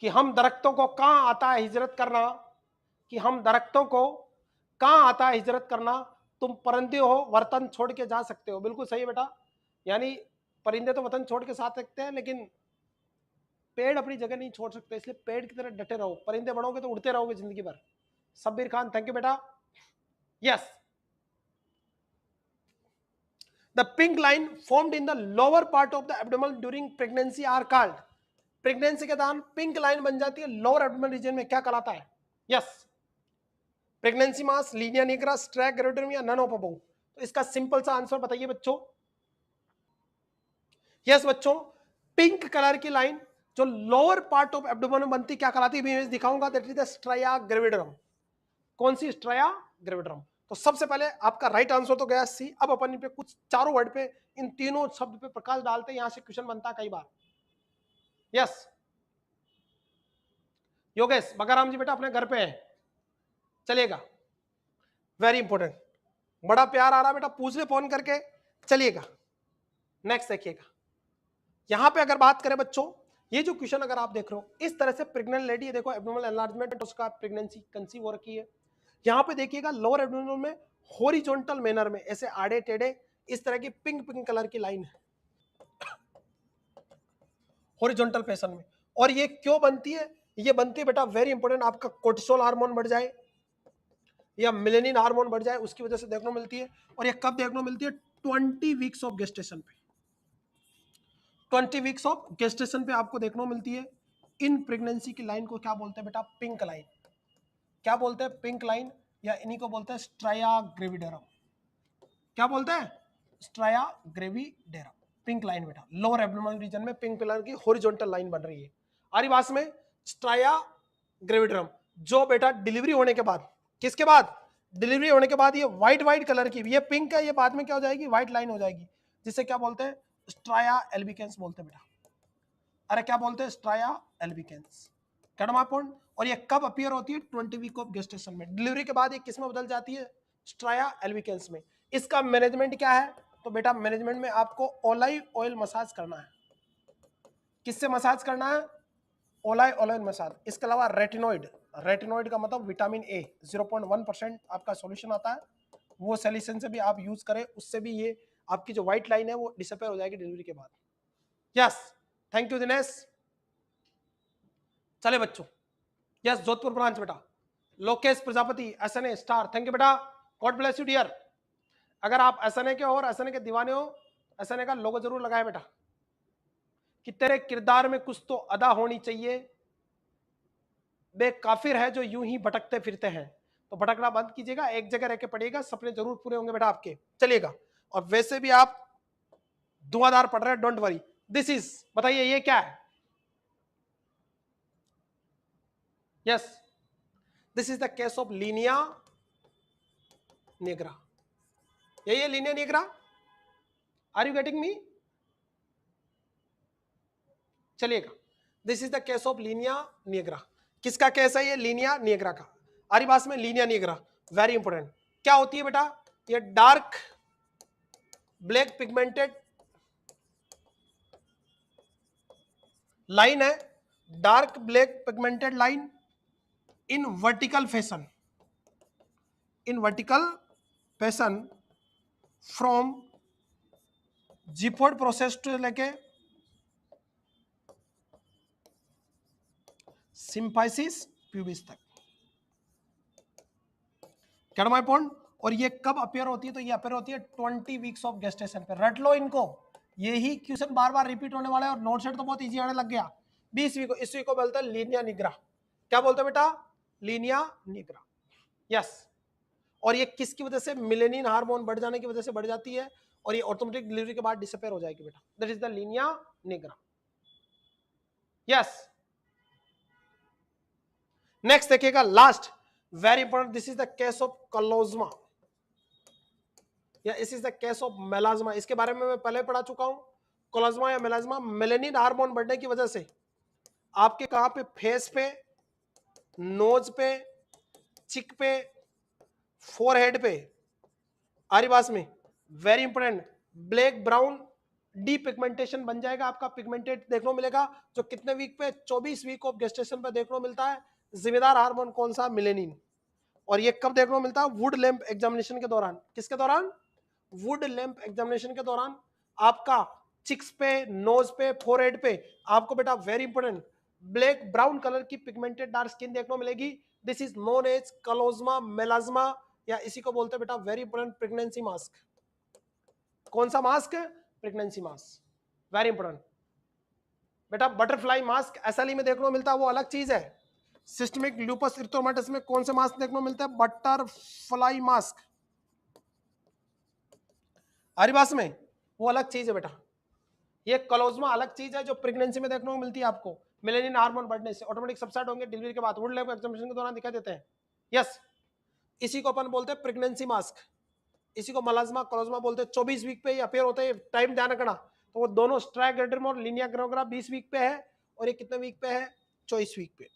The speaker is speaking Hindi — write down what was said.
कि हम दरख्तों को कहां आता है हिजरत करना, कि हम दरख्तों को कहां आता है हिजरत करना, तुम परिंदे हो वतन छोड़ के जा सकते हो। बिल्कुल सही है बेटा, यानी परिंदे तो वतन छोड़ के साथ सकते हैं, लेकिन पेड़ अपनी जगह नहीं छोड़ सकते, इसलिए पेड़ की तरह डटे रहो। परिंदे बनोगे तो उड़ते रहोगे जिंदगी भर। सब्बीर खान, थैंक यू बेटा। Yes, the pink line formed in the lower part of the abdomen during pregnancy are called. Pregnancy के दौरान पिंक लाइन बन जाती है लोअर एब्डोमेन रीजन में, क्या कहलाता है? यस, प्रेगनेंसी मास, लीनिया निग्रा, स्ट्रैक ग्रेविडरम या नन ऑफ अबोव। तो इसका सिंपल सा आंसर बताइए बच्चों। यस बच्चों, पिंक कलर की लाइन जो लोअर पार्ट ऑफ एब्डोमेन में बनती क्या कहलाती है? इमेज दिखाऊंगा, that is the striae gravidarum. कौन सी? Striae gravidarum. तो सबसे पहले आपका राइट आंसर तो गया सी। अब अपन पे कुछ चारों वर्ड पे, इन तीनों शब्द पे प्रकाश डालते हैं, यहां से क्वेश्चन बनता है कई बार। यस योगेश बगाराम जी बेटा अपने घर पे है, चलिएगा, वेरी इंपॉर्टेंट, बड़ा प्यार आ रहा बेटा, पूछ ले फोन करके, चलिएगा। नेक्स्ट देखिएगा, यहां पे अगर बात करें बच्चों, ये जो क्वेश्चन अगर आप देख रहे हो, इस तरह से प्रेग्नेंट लेडी, देखो एब्डोमिनल एनलार्जमेंट, उसका प्रेगनेंसी कंसीव हो रखी है। यहां पे देखिएगा लोअर एब्डोमिनल में हॉरिजॉन्टल मैनर में ऐसे आड़े टेढ़े इस तरह की पिंक पिंक कलर की लाइन है हॉरिजॉन्टल फैशन में। और ये क्यों बनती है? ये बनती है बेटा, वेरी इंपॉर्टेंट, आपका कोर्टिसोल हार्मोन बढ़ जाए या मिलेनिन हार्मोन बढ़ जाए, उसकी वजह से देखने को मिलती है। और ये कब देखने को मिलती है? 20 वीक्स ऑफ गेस्टेशन पे। 20 वीक्स ऑफ गेस्टेशन पे आपको देखने को मिलती है। इन प्रेगनेंसी की लाइन को क्या बोलते हैं बेटा? Pink line. क्या बोलते हैं? पिंक लाइन, या इन्हीं को बोलते हैं स्ट्राया ग्रेविडेरम। क्या बोलते हैं? स्ट्राया ग्रेविडेरम, पिंक लाइन बेटा, लोअर एब्डोमिनल रीजन में पिंक कलर की हॉरिजॉन्टल लाइन बन रही है। आरी बात में स्ट्राया ग्रेविडेरम, जो बेटा डिलीवरी होने के बाद, किसके बाद? डिलीवरी होने के बाद ये व्हाइट व्हाइट कलर की, ये पिंक है, ये बाद में क्या हो जाएगी? व्हाइट लाइन हो जाएगी, जिसे क्या बोलते हैं? स्ट्राया एल्बिकेंस बोलते हैं बेटा। अरे क्या बोलते हैं? Striae albicans. कैडमापॉइंट। और ये कब अपीयर होती है? 20 वीक ऑफ गेस्टेशन में। डिलीवरी के बाद ये किस में बदल जाती है? स्ट्राया एल्बिकेंस में। इसका मैनेजमेंट क्या है? तो बेटा मैनेजमेंट में आपको ओलाइव ऑयल मसाज करना है। किससे मसाज करना है? ओलाइव ऑयल मसाज। इसके अलावा रेटिनॉइड, रेटिनॉइड का मतलब विटामिन ए, 0.1% आपका सॉल्यूशन आता है, वो सॉल्यूशन से भी आप यूज करें, उससे भी ये आपकी जो व्हाइट लाइन है वो डिसअपीयर हो जाएगी डिलीवरी के बाद। Yes, thank you Dinesh. चले बच्चों, यस जोधपुर ब्रांच बेटा, Lokesh Prajapati, SNA star, thank you बेटा, गॉड ब्लेस यू डियर। अगर आप एसएनए के हो और एसएनए के दीवाने हो, एसएनए का लोगो जरूर लगाए बेटा, कि तेरे किरदार में कुछ तो अदा होनी चाहिए, बे काफिर है जो यूं ही भटकते फिरते हैं। तो भटकना बंद कीजिएगा, एक जगह रह के पढ़िएगा, सपने जरूर पूरे होंगे बेटा आपके, चलिएगा। और वैसे भी आप धुआंधार पढ़ रहे हैं, डोंट वरी। दिस इज, बताइए ये क्या है? Yes, this is the case of linea nigra. यही है linea nigra. Are you getting me? चलिएगा, this is the case of linea nigra. किसका केस है ये? लीनिया निग्रा का। आरी बात में लीनिया निग्रा वेरी इंपॉर्टेंट। क्या होती है बेटा? ये डार्क ब्लैक पिगमेंटेड लाइन है, dark black pigmented line in vertical fashion, in vertical fashion from xiphoid process to लेके सिंफाइसिस प्यूबिस तक। Get my point. और ये कब अपेयर होती है? तो ये अपेयर होती है 20 वीक्स ऑफ गेस्टेशन पे। रट लो इनको, यही क्वेश्चन बार बार रिपीट होने वाला है, और नोट सेट तो बहुत इजी आने लग गया। 20 वीक, इस वीक को बोलते हैं लीनिया निग्रा। क्या बोलते हैं बेटा? Linnaea nigra. यस, और ये किसकी वजह से? मिलेनिन हार्मोन बढ़ जाने की वजह से बढ़ जाती है, और ये ऑटोमेटिक डिलीवरी के बाद डिसअपेयर हो जाएगी बेटा। That is the linea nigra. Yes, next देखिएगा, last very important, this is the case of chloasma, या this is the case of melasma. इसके बारे में मैं पहले पढ़ा चुका हूं। कोलाज्मा या मेलाज्मा, मेलेनिन हार्मोन बढ़ने की वजह से आपके कहां पे? फेस पे, नोज पे, चिक पे, फोरहेड पे, आरी बास में, very important, black brown D pigmentation बन जाएगा, आपका पिगमेंटेड देखने को मिलेगा, जो कितने वीक पे, 24 वीक ऑफ गेस्टेशन पे देखने को मिलता है। जिम्मेदार हार्मोन कौन सा, मेलेनिन। और ये कब देखने को मिलता है, वुड लैंप एग्जामिनेशन के दौरान। किसके दौरान, वुड लैंप एग्जामिनेशन के दौरान। आपका चिक्स पे, नोज पे, फोरहेड पे आपको बेटा very important black brown colour की पिगमेंटेड डार्क स्किन देखने को मिलेगी। This is known as chloasma melasma, या इसी को बोलते हैं बेटा वेरी इंपॉर्टेंट प्रेगनेंसी मास्क। कौन सा mask, pregnancy mask, very important बेटा। बटरफ्लाई मास्क एसएलई में देखने को मिलता है, वो अलग चीज है। सिस्टमिक लूपस इरिथ्रोमाटस में कौन से मास्क देखने को मिलता है, बटरफ्लाई मास्क। आरिबास में वो अलग चीज है बेटा। ये कलोजमा अलग चीज है जो प्रेगनेंसी में देखने को मिलती है आपको। मेलेनिन हार्मोन बढ़ने से ऑटोमेटिक सबसाइड होंगे डिलीवरी के बाद, वुड लैंप एग्जामिनेशन के दौरान दिखाई देते हैं। यस, इसी को अपन बोलते हैं प्रेगनेंसी मास्क। इसी को मलाज्मा कलोजमा बोलते हैं। 24 वीक पे अपेयर होते हैं, टाइम ध्यान रखना। तो वो दोनों स्ट्राइक और लिनिया ग्रोग्रा 20 वीक पे है, और ये कितने वीक पे है, 24 वीक पे।